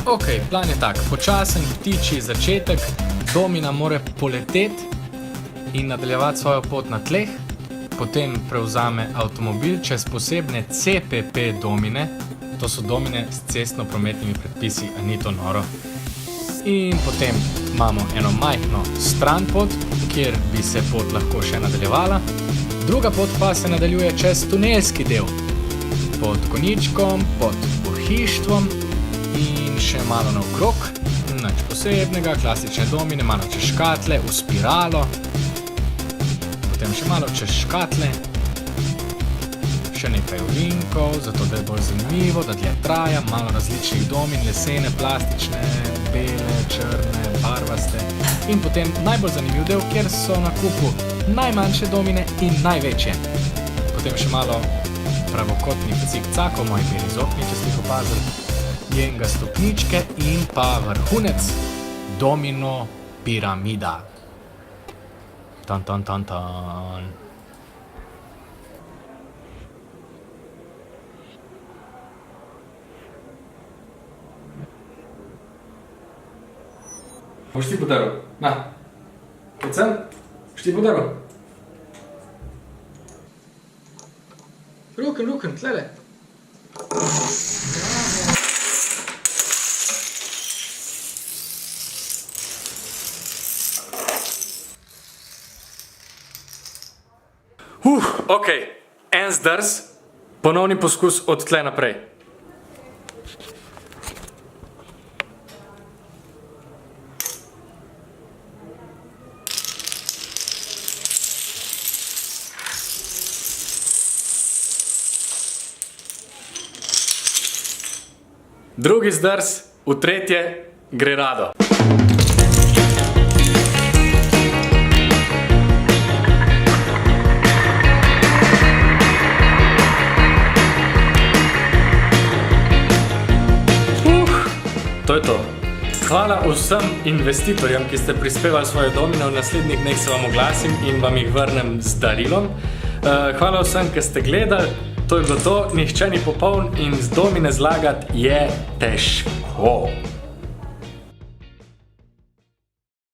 Ok, plan je tak, počasen ptičji začetek, domina mora poleteti in nadaljevati svojo pot na tleh, potem prevzame avtomobil čez posebne CPP domine, to so domine s cestno-prometnimi predpisi, a ni to noro. In potem imamo eno majhno stranpot, kjer bi se pot lahko še nadaljevala. Druga pot pa se nadaljuje čez tunelski del, pod konjičkom, pod pohištvom in še malo naokrog. Nič posebnega, klasične domine, malo čez škatle, v spiralo. Potem še malo čez škatle. Še nekaj ovinkov, zato da je bolj zanimivo, da dlje traja, malo različnih domin, lesene, plastične, bele, črne, barvaste. In potem najbolj zanimiv del, kjer so na kupu najmanjše domine in največje. Potem še malo pravokotnih cikcakov, moji beli zokni, če ste jih opazili. Jenga stopničke in pa vrhunec, domino piramida. Tan, tan, tan, tan. Boš ti podaril? Na, kaj sem? Boš ti podaril? Ruken, tlele. Ok, en zdrs, ponovni poskus od tle naprej. Drugi zdrs, v tretje gre rado. To je to. Hvala vsem investitorjem, ki ste prispevali svoje domine. V naslednjih dneh se vam oglasim in vam jih vrnem z darilom. Hvala vsem, ki ste gledali. To je bilo to. Nihče ni popoln in z domine zlagati je težko.